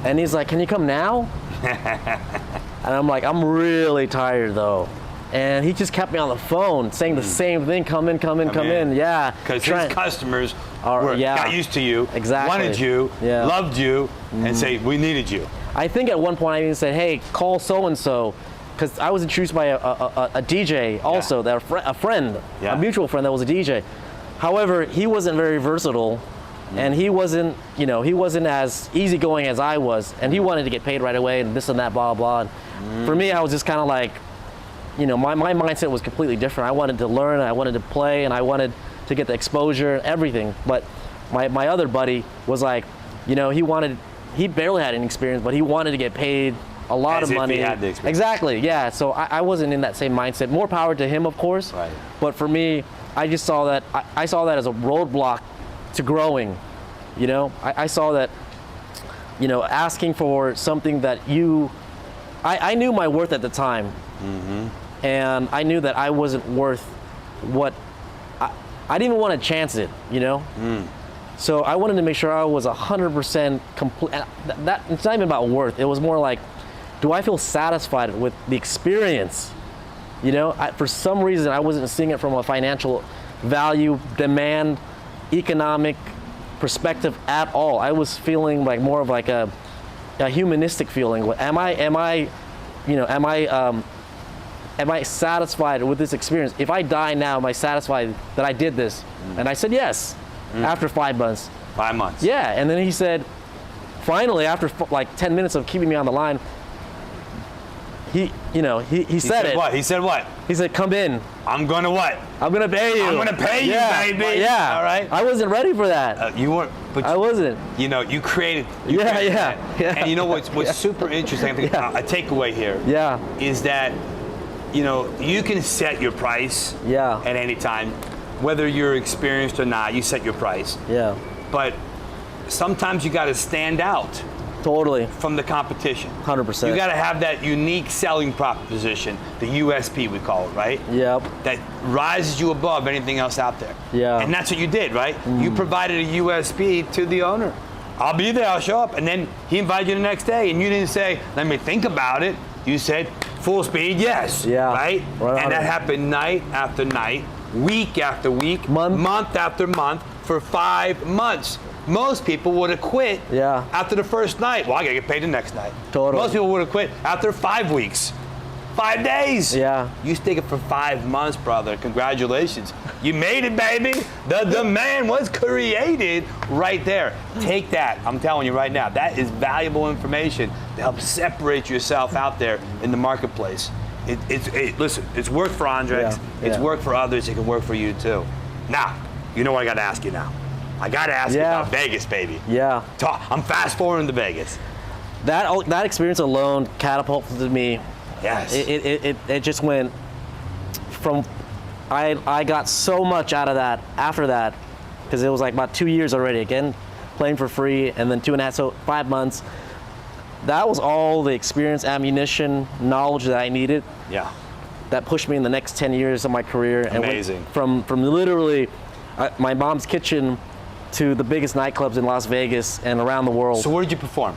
Speaker 3: And he's like, can you come now? And I'm like, I'm really tired though. And he just kept me on the phone saying the same thing, come in. Yeah.
Speaker 1: Because his customers got used to you,
Speaker 3: exactly.
Speaker 1: wanted you,
Speaker 3: Yeah.
Speaker 1: loved you, and say, we needed you.
Speaker 3: I think at one point I even said, hey, call so-and-so, because I was introduced by a DJ also, that a friend, a mutual friend that was a DJ. However, he wasn't very versatile, and he wasn't, he wasn't as easygoing as I was, and he wanted to get paid right away and this and that, blah, blah. And for me, I was just kind of like, my mindset was completely different. I wanted to learn, I wanted to play, and I wanted to get the exposure and everything. But my other buddy was like, he barely had any experience, but he wanted to get paid a lot of money.
Speaker 1: If he had the experience.
Speaker 3: Exactly, yeah. So I wasn't in that same mindset. More power to him, of course.
Speaker 1: Right.
Speaker 3: But for me, I just saw that, I saw that as a roadblock to growing. I saw that, asking for something that I knew my worth at the time. And I knew that I wasn't worth what, I didn't even want to chance it, So I wanted to make sure I was 100% complete. That it's not even about worth. It was more like, do I feel satisfied with the experience? For some reason, I wasn't seeing it from a financial value, demand, economic perspective at all. I was feeling like more of like a humanistic feeling. Am I satisfied with this experience? If I die now, am I satisfied that I did this? And I said yes, after 5 months.
Speaker 1: 5 months.
Speaker 3: Yeah, and then he said, finally, after like 10 minutes of keeping me on the line, he said it.
Speaker 1: What? He said what?
Speaker 3: He said, come in.
Speaker 1: I'm gonna what?
Speaker 3: I'm gonna pay you.
Speaker 1: I'm gonna pay you, baby.
Speaker 3: Yeah.
Speaker 1: All right.
Speaker 3: I wasn't ready for that.
Speaker 1: You weren't. But
Speaker 3: I wasn't.
Speaker 1: You created.
Speaker 3: Yeah.
Speaker 1: And what's super interesting, I think a takeaway here is that, you can set your price at any time. Whether you're experienced or not, you set your price.
Speaker 3: Yeah.
Speaker 1: But sometimes you gotta stand out.
Speaker 3: Totally.
Speaker 1: From the competition.
Speaker 3: 100%.
Speaker 1: You got to have that unique selling proposition, the USP we call it, right?
Speaker 3: Yep.
Speaker 1: That rises you above anything else out there.
Speaker 3: Yeah.
Speaker 1: And that's what you did, right? You provided a USP to the owner. I'll be there, I'll show up. And then he invited you the next day, and you didn't say, let me think about it. You said, full speed, yes.
Speaker 3: Yeah.
Speaker 1: Right?
Speaker 3: Right.
Speaker 1: And that happened night after night, week after week, month after month, for 5 months. Most people would have quit after the first night. Well, I got to get paid the next night.
Speaker 3: Totally.
Speaker 1: Most people would have quit after 5 weeks. 5 days.
Speaker 3: Yeah.
Speaker 1: You stick it for 5 months, brother. Congratulations. You made it, baby. The demand was created right there. Take that. I'm telling you right now. That is valuable information to help separate yourself out there in the marketplace. Listen, it's worked for Andr3x. It's worked for others. It can work for you too. Now, you know what I got to ask you now. I got to ask you about Vegas, baby. Yeah. I'm fast forwarding to Vegas.
Speaker 3: That experience alone catapulted me.
Speaker 1: Yes.
Speaker 3: It just went from, I got so much out of that after that, because it was like about 2 years already, again, playing for free, and then 2.5, so 5 months. That was all the experience, ammunition, knowledge that I needed.
Speaker 1: Yeah.
Speaker 3: That pushed me in the next 10 years of my career.
Speaker 1: Amazing.
Speaker 3: And from literally my mom's kitchen to the biggest nightclubs in Las Vegas and around the world.
Speaker 1: So where did you perform?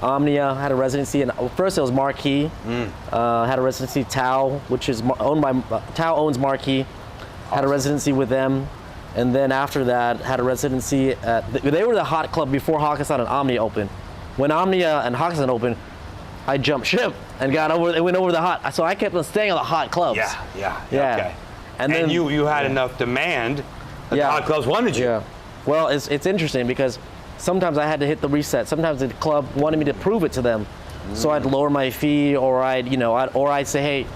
Speaker 3: Omnia, had a residency, and first it was Marquee. Had a residency, Tao, which is owned by, Tao owns Marquee. Had a residency with them. And then after that, had a residency at, they were the hot club before Hakkasan and Omnia opened. When Omnia and Hakkasan opened, I jumped ship and went over the hot, so I kept on staying on the hot clubs.
Speaker 1: Yeah. Okay.
Speaker 3: And then
Speaker 1: you had enough demand that the hot clubs wanted you.
Speaker 3: Yeah. Well, it's interesting because sometimes I had to hit the reset. Sometimes the club wanted me to prove it to them, so I'd lower my fee, or I'd say, hey,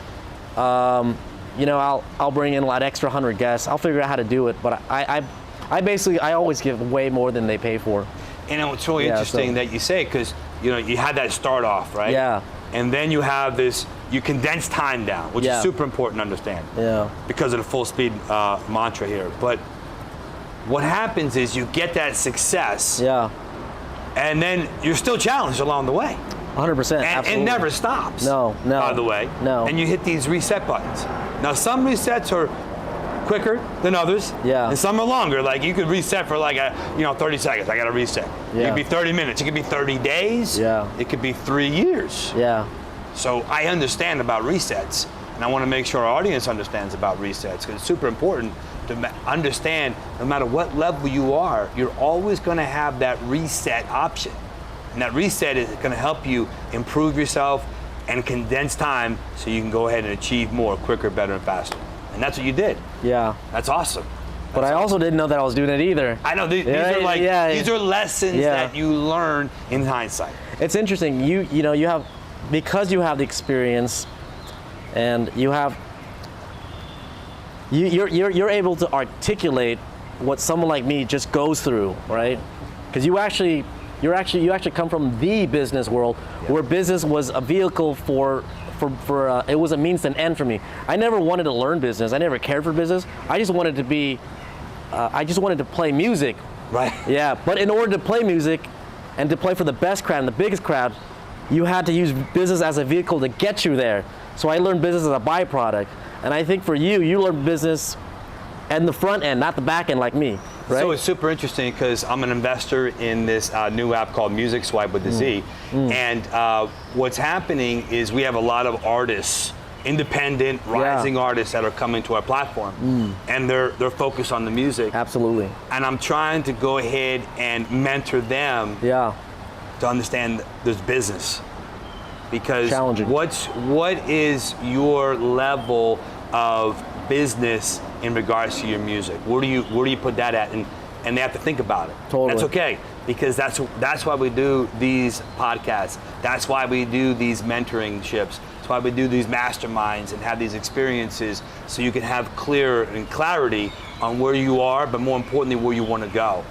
Speaker 3: I'll bring in like extra 100 guests. I'll figure out how to do it. But I basically always give way more than they pay for.
Speaker 1: And it's really interesting that you say, because you had that start off, right?
Speaker 3: Yeah.
Speaker 1: And then you have this, you condense time down, which is super important to understand.
Speaker 3: Yeah. Because
Speaker 1: of the full speed mantra here. But what happens is you get that success.
Speaker 3: Yeah.
Speaker 1: And then you're still challenged along the way.
Speaker 3: 100%.
Speaker 1: And it never stops.
Speaker 3: No.
Speaker 1: By the way.
Speaker 3: No.
Speaker 1: And you hit these reset buttons. Now some resets are quicker than others.
Speaker 3: Yeah.
Speaker 1: And some are longer. Like you could reset for like 30 seconds. I got to reset.
Speaker 3: Yeah.
Speaker 1: It could be 30 minutes. It could be 30 days.
Speaker 3: Yeah.
Speaker 1: It could be 3 years.
Speaker 3: Yeah.
Speaker 1: So I understand about resets, and I want to make sure our audience understands about resets, because it's super important to understand no matter what level you are, you're always going to have that reset option. And that reset is going to help you improve yourself and condense time so you can go ahead and achieve more, quicker, better, and faster. And that's what you did.
Speaker 3: Yeah.
Speaker 1: That's awesome.
Speaker 3: But I also didn't know that I was doing it either.
Speaker 1: I know, these are like, these are lessons that you learn in hindsight.
Speaker 3: It's interesting, you know, you have, because you have the experience and you have, you're able to articulate what someone like me just goes through, right? Because you actually come from the business world, where business was a vehicle for it was a means to an end for me. I never wanted to learn business. I never cared for business. I just wanted to be, I just wanted to play music.
Speaker 1: Right.
Speaker 3: Yeah, but in order to play music and to play for the best crowd and the biggest crowd, you had to use business as a vehicle to get you there. So I learned business as a byproduct. And I think for you learned business and the front end, not the back end like me. Right?
Speaker 1: So it's super interesting because I'm an investor in this new app called Music Swipe with the Z. And what's happening is we have a lot of artists, independent, rising artists that are coming to our platform. And they're focused on the music.
Speaker 3: Absolutely.
Speaker 1: And I'm trying to go ahead and mentor them to understand this business. Because
Speaker 3: challenging.
Speaker 1: What is your level of business in regards to your music? Where do you put that at? And they have to think about it.
Speaker 3: Totally.
Speaker 1: That's okay, because that's why we do these podcasts. That's why we do these mentoringships. That's why we do these masterminds and have these experiences, so you can have clarity on where you are, but more importantly, where you want to go.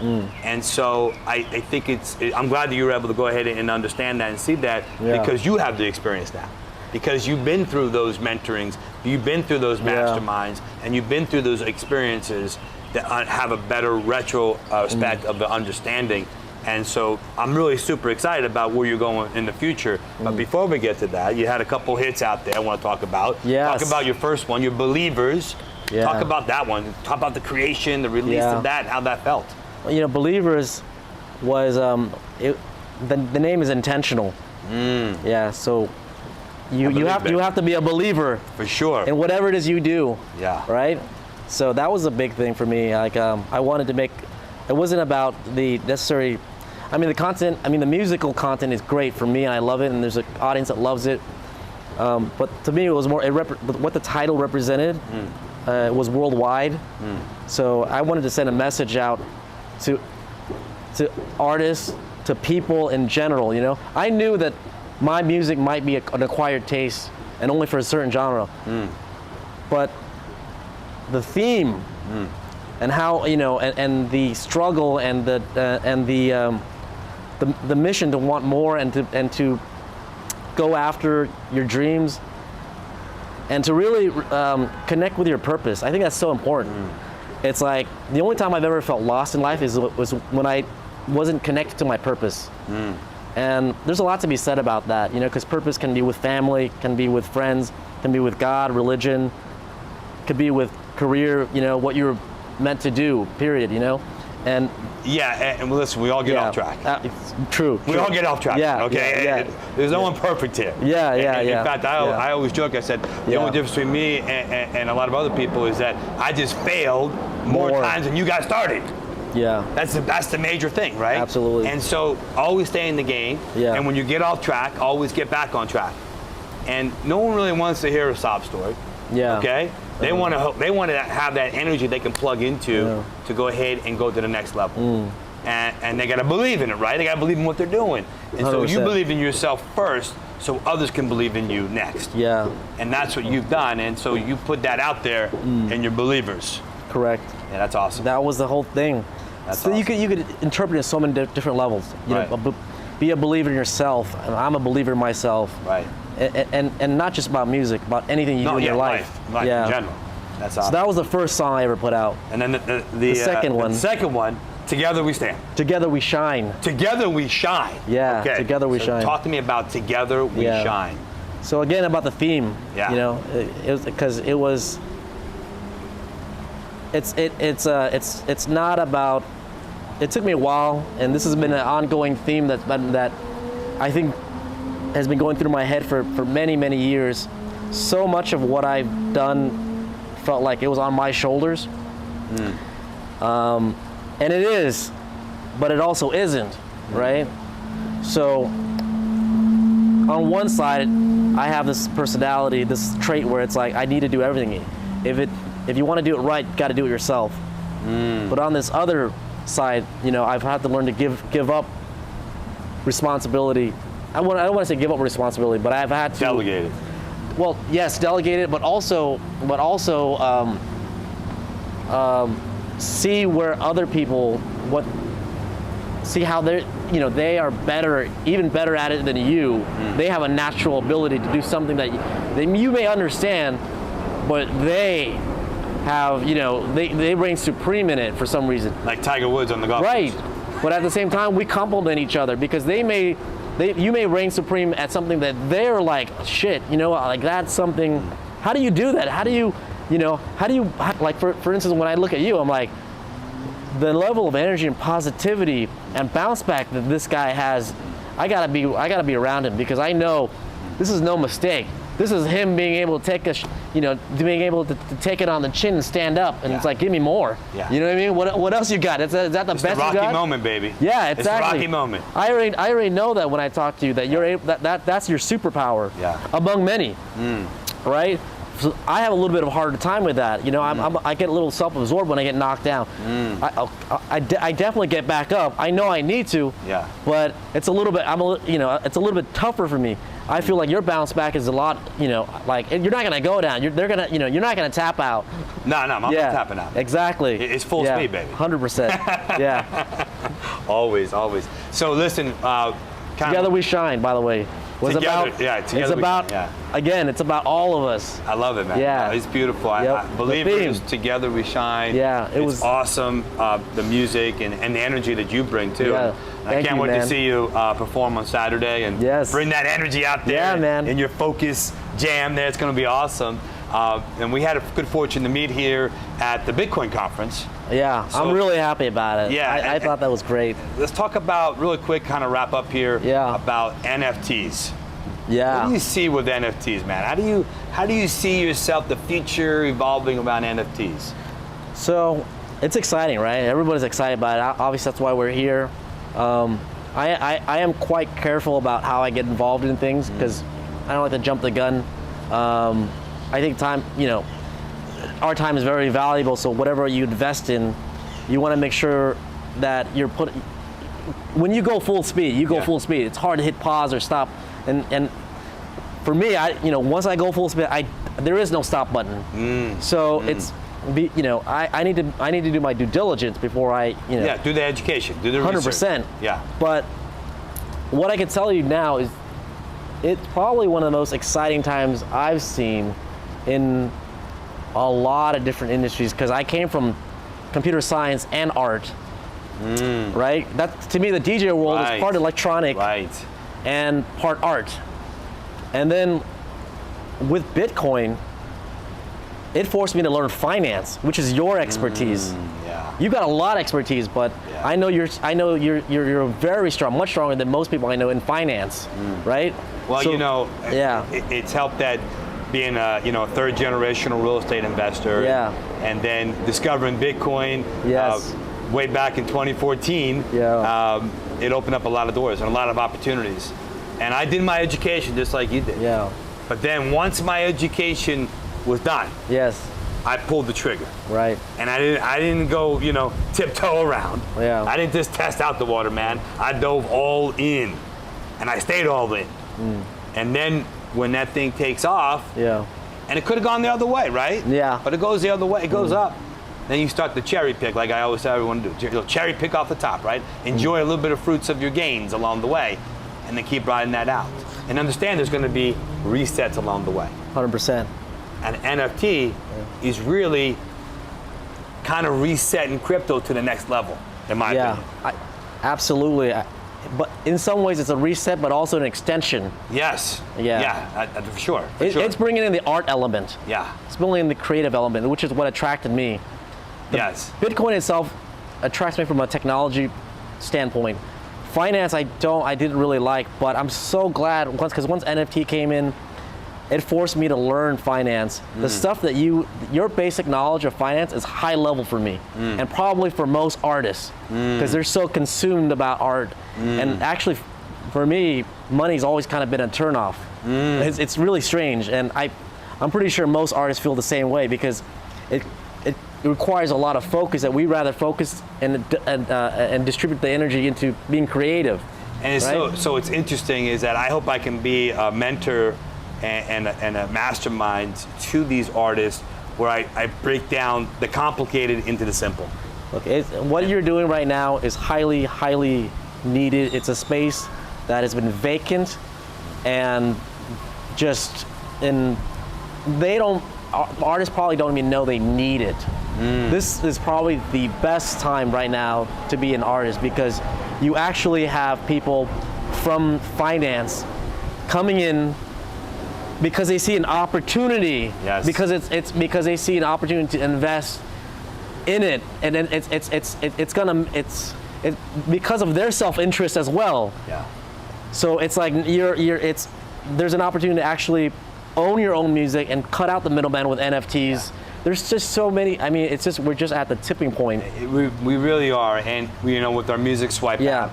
Speaker 1: And so I think I'm glad that you were able to go ahead and understand that and see that, because you have the experience now. Because you've been through those mentorings, you've been through those masterminds, and you've been through those experiences that have a better retrospect of the understanding. And so I'm really super excited about where you're going in the future. But before we get to that, you had a couple hits out there I want to talk about.
Speaker 3: Yes.
Speaker 1: Talk about your first one, your Believers.
Speaker 3: Yeah.
Speaker 1: Talk about that one. Talk about the creation, the release of that, how that felt.
Speaker 3: Well, you know, Believers was, the name is intentional. Yeah, so you have to be a believer.
Speaker 1: For sure.
Speaker 3: In whatever it is you do.
Speaker 1: Yeah.
Speaker 3: Right? So that was a big thing for me. Like, I wanted to make, it wasn't about the necessary, the content, the musical content is great for me and I love it, and there's an audience that loves it. But to me, it was more, what the title represented was worldwide. So I wanted to send a message out to artists, to people in general, you know? I knew that my music might be an acquired taste and only for a certain genre. But the theme and how, you know, and the struggle and the mission to want more and to go after your dreams and to really connect with your purpose. I think that's so important. It's like the only time I've ever felt lost in life was when I wasn't connected to my purpose. And there's a lot to be said about that, you know, because purpose can be with family, can be with friends, can be with God, religion, could be with career, you know, what you're meant to do, period, you know? And
Speaker 1: and listen, we all get off track.
Speaker 3: It's true.
Speaker 1: We all get off track.
Speaker 3: Yeah.
Speaker 1: Okay. There's no one perfect here.
Speaker 3: In
Speaker 1: fact, I always joke. I said the only difference between me and a lot of other people is that I just failed more times than you guys started.
Speaker 3: Yeah.
Speaker 1: That's the major thing, right?
Speaker 3: Absolutely.
Speaker 1: And so always stay in the game.
Speaker 3: Yeah.
Speaker 1: And when you get off track, always get back on track. And no one really wants to hear a sob story.
Speaker 3: Yeah.
Speaker 1: Okay. They want to have that energy they can plug into to go ahead and go to the next level. And they got to believe in it, right? They got to believe in what they're doing. And 100%. So you believe in yourself first, so others can believe in you next.
Speaker 3: Yeah.
Speaker 1: And that's what you've done. And so you put that out there in your believers.
Speaker 3: Correct.
Speaker 1: Yeah, that's awesome.
Speaker 3: That was the whole thing.
Speaker 1: That's
Speaker 3: so
Speaker 1: awesome.
Speaker 3: You could interpret it at so many different levels. You know, be a believer in yourself. And I'm a believer in myself.
Speaker 1: Right.
Speaker 3: And not just about music, about anything you do in your life.
Speaker 1: Life in general. That's awesome.
Speaker 3: So that was the first song I ever put out.
Speaker 1: And then
Speaker 3: the second one.
Speaker 1: The second one, Together We Stand.
Speaker 3: Together We Shine.
Speaker 1: Together We Shine.
Speaker 3: Yeah. Okay. Together We Shine.
Speaker 1: Talk to me about Together We Shine.
Speaker 3: So again, about the theme.
Speaker 1: Yeah.
Speaker 3: You know, it was because it was. It's not about. It took me a while, and this has been an ongoing theme that I think has been going through my head for many, many years. So much of what I've done felt like it was on my shoulders. And it is, but it also isn't, right? So on one side, I have this personality, this trait where it's like I need to do everything. If you want to do it right, you got to do it yourself. But on this other side, I've had to learn to give up responsibility. I don't want to say give up responsibility, but I've had to
Speaker 1: delegate it.
Speaker 3: Well, yes, delegate it, but also see where other people see how they are even better at it than you. They have a natural ability to do something that you may understand, but they have, they reign supreme in it for some reason.
Speaker 1: Like Tiger Woods on the golf course.
Speaker 3: Right, but at the same time, we complement each other because you may reign supreme at something that they're like, shit, like that's something. How do you do that? How do you, like for instance, when I look at you, I'm like, the level of energy and positivity and bounce back that this guy has, I gotta be around him because I know this is no mistake. This is him being able to take being able to take it on the chin and stand up, and it's like, give me more. Yeah. You know what I mean? What else you got? Is that the best you got?
Speaker 1: It's the Rocky moment, baby.
Speaker 3: Yeah, exactly.
Speaker 1: It's the Rocky moment.
Speaker 3: I already know that when I talk to you, that you're able, that's your superpower. Yeah. Among many. Right? So I have a little bit of a harder time with that. I get a little self-absorbed when I get knocked down. I definitely get back up. I know I need to. Yeah. But it's a little bit. It's a little bit tougher for me. I feel like your bounce back is a lot. Like you're not gonna go down. You're not gonna tap out.
Speaker 1: No, I'm not tapping out.
Speaker 3: Exactly.
Speaker 1: It's full speed, baby.
Speaker 3: 100%. Yeah.
Speaker 1: Always. So listen.
Speaker 3: Together we shine. By the way. Again, it's about all of us.
Speaker 1: I love it, man. Yeah. It's beautiful. I believe it was Together We Shine.
Speaker 3: Yeah, it was
Speaker 1: awesome. The music and the energy that you bring too. Yeah. I can't wait to see you perform on Saturday and bring that energy out there in your Focus Jam there. It's going to be awesome. And we had a good fortune to meet here at the Bitcoin conference. Yeah, so, I'm really happy about it. Yeah, I thought that was great. Let's talk about, really quick, kind of wrap up here, about NFTs. Yeah. What do you see with NFTs, man? How do you see yourself, the future evolving around NFTs? So, it's exciting, right? Everybody's excited about it. Obviously, that's why we're here. I am quite careful about how I get involved in things because I don't like to jump the gun. I think time, our time is very valuable, so whatever you invest in, you want to make sure that when you go full speed, full speed. It's hard to hit pause or stop. And for me, once I go full speed, there is no stop button. So I need to do my due diligence before I, do the education, do the 100%. Research. Yeah. But what I can tell you now is it's probably one of the most exciting times I've seen in a lot of different industries because I came from computer science and art, right? That to me, the DJ world is part electronic and part art. And then with Bitcoin, it forced me to learn finance, which is your expertise. You've got a lot of expertise, but I know you're very strong, much stronger than most people I know in finance, right? Well, so, it's helped that being a third generational real estate investor, and then discovering Bitcoin way back in 2014, it opened up a lot of doors and a lot of opportunities. And I did my education just like you did. Yeah. But then once my education was done, I pulled the trigger. Right. And I didn't go, tiptoe around. Yeah. I didn't just test out the water, man. I dove all in, and I stayed all in. And then when that thing takes off, and it could have gone the other way, right? Yeah. But it goes the other way. It goes up. Then you start to cherry pick, like I always tell everyone to do. Cherry pick off the top, right? Enjoy a little bit of fruits of your gains along the way, and then keep riding that out. And understand there's going to be resets along the way. 100%. And NFT is really kind of resetting crypto to the next level, in my opinion. Absolutely. But in some ways, it's a reset, but also an extension. Yes. For sure. It's bringing in the art element. Yeah. It's bringing in the creative element, which is what attracted me. Bitcoin itself attracts me from a technology standpoint. Finance, I didn't really like, but I'm so glad because once NFT came in, it forced me to learn finance. The stuff that your basic knowledge of finance is high level for me, and probably for most artists, because they're so consumed about art. And actually,
Speaker 3: for me, money's always kind of been a turnoff. It's really strange, and I'm pretty sure most artists feel the same way, because it requires a lot of focus that we rather focus and distribute the energy into being creative.
Speaker 1: And it's so it's interesting is that I hope I can be a mentor and a mastermind to these artists, where I break down the complicated into the simple.
Speaker 3: Look, what you're doing right now is highly, highly needed. It's a space that has been vacant, and artists probably don't even know they need it. This is probably the best time right now to be an artist, because you actually have people from finance coming in because they see an opportunity.
Speaker 1: Yes.
Speaker 3: Because it's because they see an opportunity to invest in it, and then it's because of their self-interest as well.
Speaker 1: Yeah.
Speaker 3: So it's like there's an opportunity to actually own your own music and cut out the middleman with NFTs. Yeah. There's just so many. I mean, we're just at the tipping point.
Speaker 1: We really are, and with our Music Swipe app,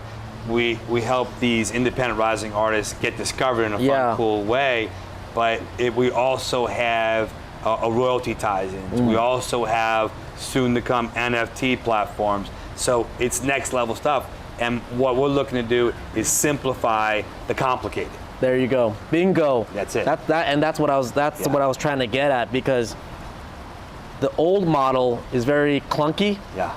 Speaker 1: we help these independent rising artists get discovered in a fun, cool way. But we also have a royalty ties in. We also have soon to come NFT platforms. So it's next level stuff. And what we're looking to do is simplify the complicated.
Speaker 3: There you go. Bingo.
Speaker 1: That's it.
Speaker 3: That's what I was trying to get at, because the old model is very clunky. Yeah.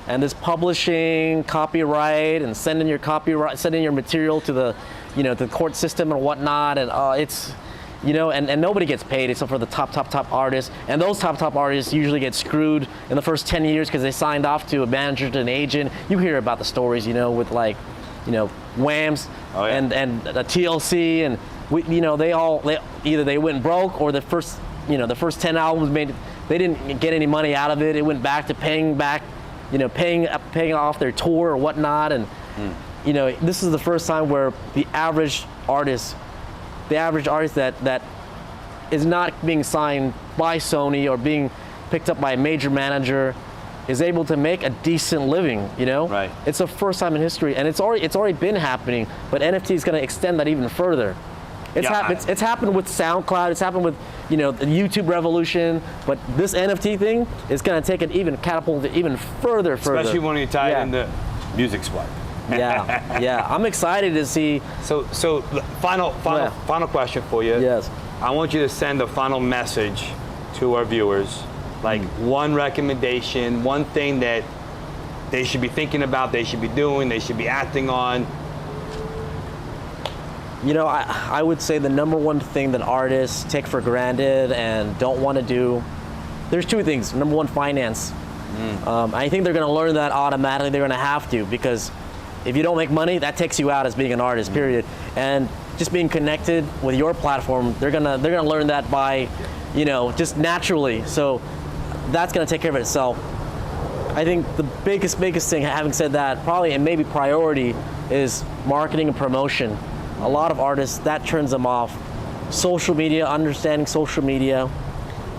Speaker 3: And this publishing, copyright, and sending your material to the, the court system and whatnot, and it's, and nobody gets paid except for the top artists. And those top artists usually get screwed in the first 10 years because they signed off to a manager, to an agent. You hear about the stories, with like, Whams and a TLC, and they either they went broke, or the first 10 albums they didn't get any money out of it. It went back to paying off their tour or whatnot. And this is the first time where the average artist that is not being signed by Sony or being picked up by a major manager is able to make a decent living, Right. It's the first time in history, and it's already been happening, but NFT is going to extend that even further. It's happened with SoundCloud, it's happened with, the YouTube revolution, but this NFT thing is going to take it catapult it even further.
Speaker 1: Especially when you tie it into Music Swipe.
Speaker 3: Yeah. I'm excited to see.
Speaker 1: So final question for you.
Speaker 3: Yes.
Speaker 1: I want you to send a final message to our viewers, like one recommendation, one thing that they should be thinking about, they should be doing, they should be acting on.
Speaker 3: I would say the number one thing that artists take for granted and don't want to do, there's two things. Number one, finance. I think they're going to learn that automatically. They're going to have to, because if you don't make money, that takes you out as being an artist, period. And just being connected with your platform, they're gonna learn that by, just naturally. So that's gonna take care of itself. I think the biggest thing, having said that, probably and maybe priority, is marketing and promotion. A lot of artists, that turns them off. Social media, understanding social media,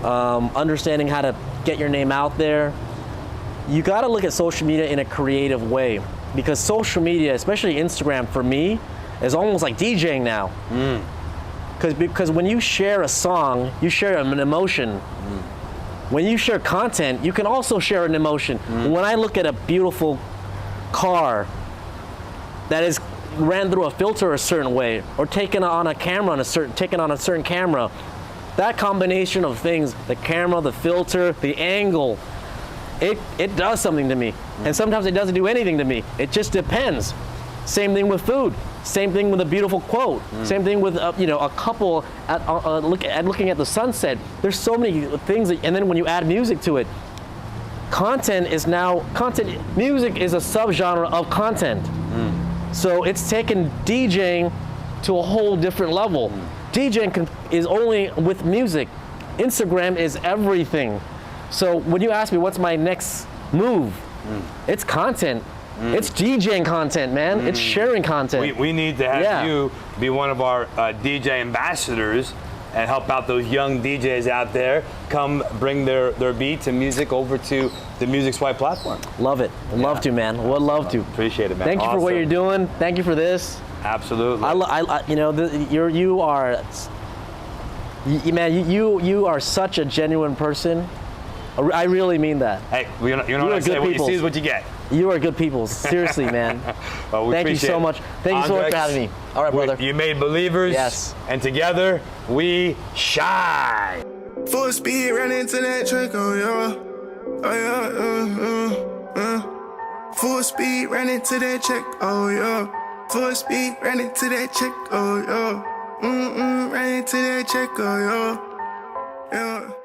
Speaker 3: understanding how to get your name out there. You gotta look at social media in a creative way, because social media, especially Instagram for me, is almost like DJing now. Because when you share a song, you share an emotion. When you share content, you can also share an emotion. When I look at a beautiful car that is ran through a filter a certain way, or taken on a certain camera, that combination of things, the camera, the filter, the angle, it does something to me. And sometimes it doesn't do anything to me. It just depends. Same thing with food. Same thing with a beautiful quote. Same thing with a couple looking at the sunset. There's so many things and then when you add music to it, music is a subgenre of content. So it's taken DJing to a whole different level. DJing is only with music. Instagram is everything. So when you ask me what's my next move, it's content. It's DJing content, man. It's sharing content.
Speaker 1: We need to have you be one of our DJ ambassadors and help out those young DJs out there. Come bring their beats and music over to the Music Swipe platform.
Speaker 3: Love it. Would love to, man. Would love to.
Speaker 1: Appreciate it, man.
Speaker 3: Thank you for what you're doing. Thank you for this.
Speaker 1: Absolutely.
Speaker 3: You are such a genuine person. I really mean that.
Speaker 1: Hey, you know what I say, what you see is what you get.
Speaker 3: You are good people. Seriously, man.
Speaker 1: Well,
Speaker 3: Thank you so much. Thank you so much for having me. All right, brother.
Speaker 1: You made believers.
Speaker 3: Yes.
Speaker 1: And together we shine.
Speaker 2: Full speed, ran into that track, oh yeah. Oh yeah, Full speed, ran into that check, oh yeah. Full speed, ran into that check, oh yeah. Ran into that check, oh yeah. Yeah.